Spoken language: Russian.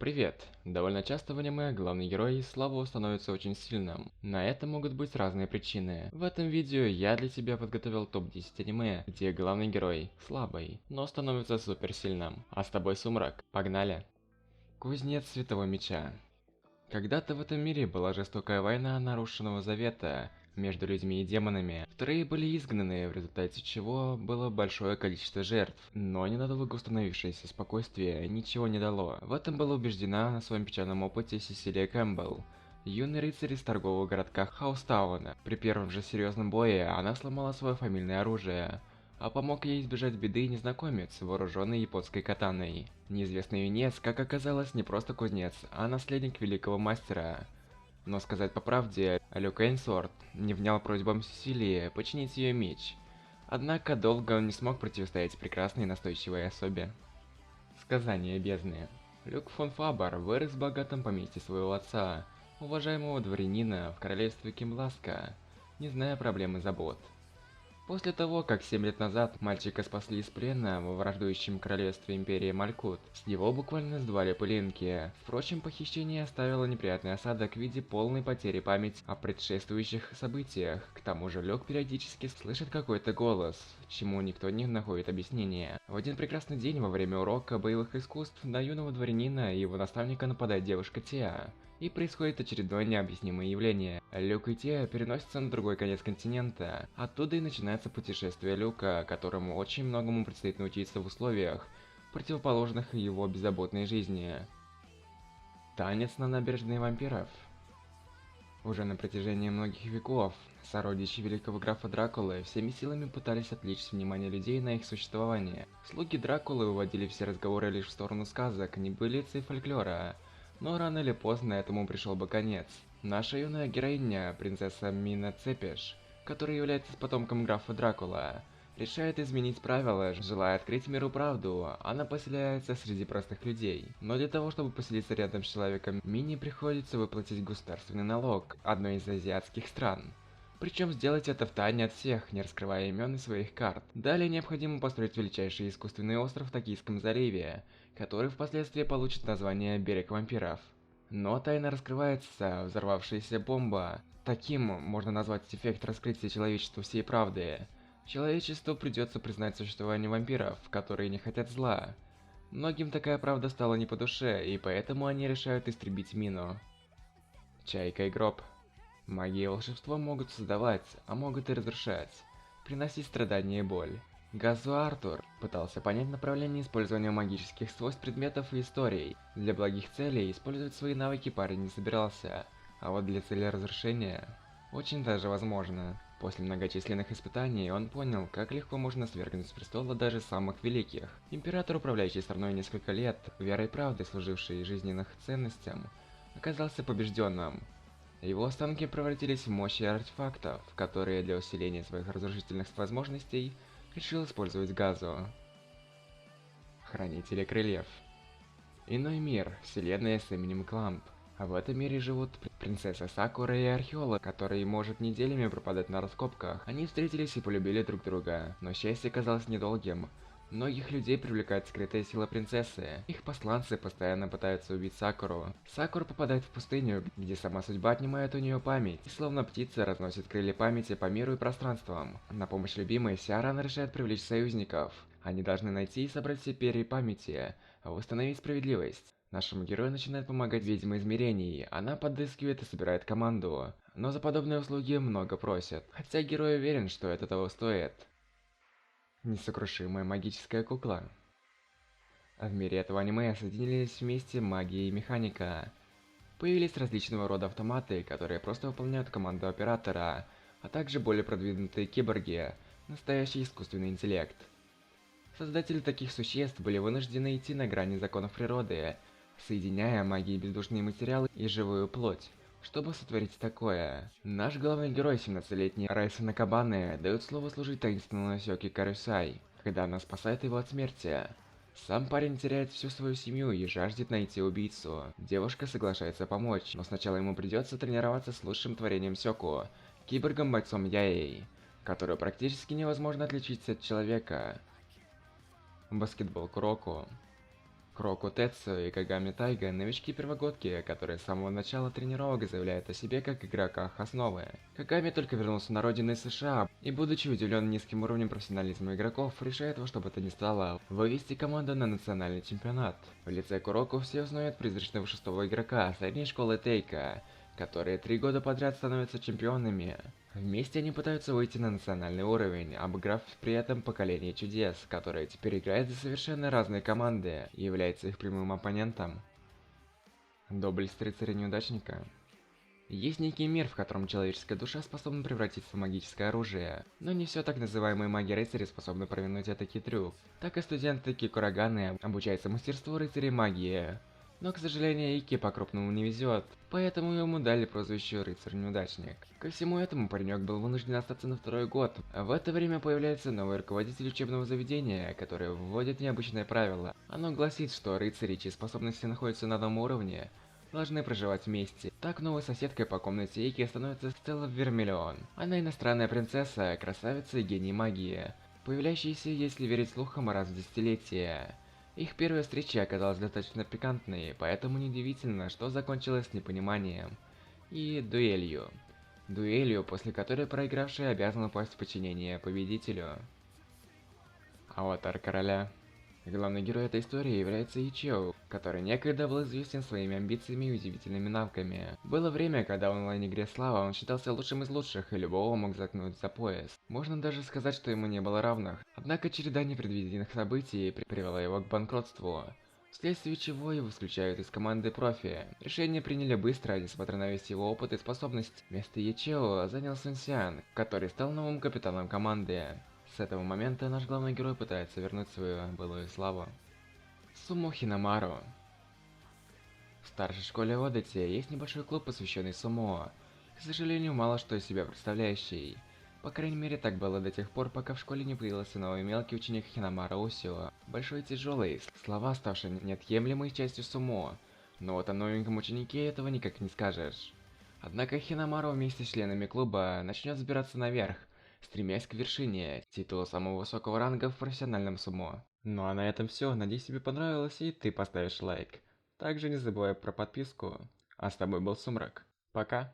Привет! Довольно часто в аниме главный герой слабого становится очень сильным. На это могут быть разные причины. В этом видео я для тебя подготовил топ-10 аниме, где главный герой слабый, но становится суперсильным. А с тобой Сумрак. Погнали! Кузнец Светового Меча. Когда-то в этом мире была жестокая война нарушенного завета между людьми и демонами. Вторые были изгнаны, в результате чего было большое количество жертв. Но ненадолго установившееся спокойствие ничего не дало. В этом была убеждена на своем печальном опыте Сесилия Кэмпбелл, юный рыцарь из торгового городка Хаустауна. При первом же серьезном бое она сломала свое фамильное оружие, а помог ей избежать беды незнакомец, вооруженный японской катаной. Неизвестный юнец, как оказалось, не просто кузнец, а наследник великого мастера. Но сказать по правде, Люк Эйнсворт не внял просьбам Сесилии починить ее меч. Однако долго он не смог противостоять прекрасной и настойчивой особе. Сказание бездны. Люк фон Фабер вырос в богатом поместье своего отца, уважаемого дворянина в королевстве Кимласка, не зная проблем и забот. После того, как 7 лет назад мальчика спасли из плена во враждующем королевстве Империи Малькут, с него буквально сдували пылинки. Впрочем, похищение оставило неприятный осадок в виде полной потери памяти о предшествующих событиях. К тому же Люк периодически слышит какой-то голос, чему никто не находит объяснения. В один прекрасный день во время урока боевых искусств на юного дворянина и его наставника нападает девушка Теа. И происходит очередное необъяснимое явление. Люк и Теа переносятся на другой конец континента. Оттуда и начинается путешествие Люка, которому очень многому предстоит научиться в условиях, противоположных его беззаботной жизни. Танец на набережной вампиров. Уже на протяжении многих веков сородичи великого графа Дракулы всеми силами пытались отвлечь внимание людей на их существование. Слуги Дракулы уводили все разговоры лишь в сторону сказок, небылиц и фольклора. Но рано или поздно этому пришел бы конец. Наша юная героиня, принцесса Мина Цепеш, которая является потомком графа Дракула, решает изменить правила, желая открыть миру правду. Она поселяется среди простых людей. Но для того, чтобы поселиться рядом с человеком, Мине приходится выплатить государственный налог одной из азиатских стран. Причем сделать это втайне от всех, не раскрывая имен и своих карт. Далее необходимо построить величайший искусственный остров в Токийском заливе, который впоследствии получит название «Берег вампиров». Но тайна раскрывается, взорвавшаяся бомба. Таким можно назвать эффект раскрытия человечеству всей правды. Человечеству придется признать существование вампиров, которые не хотят зла. Многим такая правда стала не по душе, и поэтому они решают истребить Мину. Чайка и гроб. Магия и волшебство могут создавать, а могут и разрушать, приносить страдания и боль. Газу Артур пытался понять направление использования магических свойств предметов и историй. Для благих целей использовать свои навыки парень не собирался, а вот для цели разрушения очень даже возможно. После многочисленных испытаний он понял, как легко можно свергнуть с престола даже самых великих. Император, управляющий страной несколько лет, верой и правдой служивший жизненным ценностям, оказался побежденным. Его останки превратились в мощи артефактов, которые для усиления своих разрушительных возможностей решил использовать Газу. Хранители крыльев. Иной мир, вселенная с именем Кламп. А в этом мире живут принцесса Сакура и археолог, который может неделями пропадать на раскопках. Они встретились и полюбили друг друга, но счастье казалось недолгим. Многих людей привлекает скрытая сила принцессы. Их посланцы постоянно пытаются убить Сакуру. Сакура попадает в пустыню, где сама судьба отнимает у нее память, и словно птица разносит крылья памяти по миру и пространствам. На помощь любимой Сиаран решает привлечь союзников. Они должны найти и собрать все перья памяти, восстановить справедливость. Нашему герою начинает помогать ведьма измерений. Она подыскивает и собирает команду. Но за подобные услуги много просят. Хотя герой уверен, что это того стоит. Несокрушимая магическая кукла. В мире этого аниме соединились вместе магия и механика. Появились различного рода автоматы, которые просто выполняют команду оператора, а также более продвинутые киборги, настоящий искусственный интеллект. Создатели таких существ были вынуждены идти на грани законов природы, соединяя магией бездушные материалы и живую плоть, чтобы сотворить такое. Наш главный герой, 17-летний Райса Накабане, дает слово служить таинственному Сёки Карюсай, когда она спасает его от смерти. Сам парень теряет всю свою семью и жаждет найти убийцу. Девушка соглашается помочь, но сначала ему придется тренироваться с лучшим творением Сёку, киборгом-бойцом Яей, которую практически невозможно отличить от человека. Баскетбол Куроко. Кроку Тецу и Кагами Тайга – новички-первогодки, которые с самого начала тренировок заявляют о себе как игроках основы. Кагами только вернулся на родину из США, и будучи удивлен низким уровнем профессионализма игроков, решает во что бы то ни стало вывести команду на национальный чемпионат. В лице Куроку все узнают призрачного шестого игрока средней школы Тейка, которые 3 года подряд становятся чемпионами. Вместе они пытаются выйти на национальный уровень, обыграв при этом поколение чудес, которые теперь играют за совершенно разные команды и являются их прямым оппонентом. Доблесть рыцаря-неудачника. Есть некий мир, в котором человеческая душа способна превратиться в магическое оружие, но не все так называемые маги-рыцари способны провернуть этакий трюк. Так и студенты Ики Кураганы обучаются мастерству рыцарей магии. Но, к сожалению, Ики по-крупному не везет, поэтому ему дали прозвище «Рыцарь-неудачник». Ко всему этому паренек был вынужден остаться на второй год. В это время появляется новый руководитель учебного заведения, который вводит необычное правило. Оно гласит, что рыцари, чьи способности находятся на одном уровне, должны проживать вместе. Так новой соседкой по комнате Ики становится Стелла Вермиллион. Она иностранная принцесса, красавица и гений магии, появляющийся, если верить слухам, раз в десятилетие. Их первая встреча оказалась достаточно пикантной, поэтому неудивительно, что закончилась непониманием и дуэлью. Дуэлью, после которой проигравший обязан упасть в подчинение победителю. Аватар короля. Главный герой этой истории является Ичио, который некогда был известен своими амбициями и удивительными навыками. Было время, когда в онлайн-игре Слава он считался лучшим из лучших и любого мог заткнуть за пояс. Можно даже сказать, что ему не было равных. Однако череда непредвиденных событий привела его к банкротству, вследствие чего его исключают из команды профи. Решение приняли быстро, несмотря на весь его опыт и способность. Вместо Ичио занял Сун Сян, который стал новым капитаном команды. С этого момента наш главный герой пытается вернуть свою былую славу. Сумо Хинамару. В старшей школе Одати есть небольшой клуб, посвященный сумо, к сожалению, мало что из себя представляющий. По крайней мере, так было до тех пор, пока в школе не появился новый мелкий ученик Хинамара Усио. Большой и тяжелый, слова, ставшие неотъемлемой частью сумо. Но вот о новеньком ученике этого никак не скажешь. Однако Хинамару вместе с членами клуба начнет взбираться наверх, стремясь к вершине, титулу самого высокого ранга в профессиональном сумо. Ну а на этом все, надеюсь, тебе понравилось и ты поставишь лайк. Также не забывай про подписку. А с тобой был Сумрак. Пока.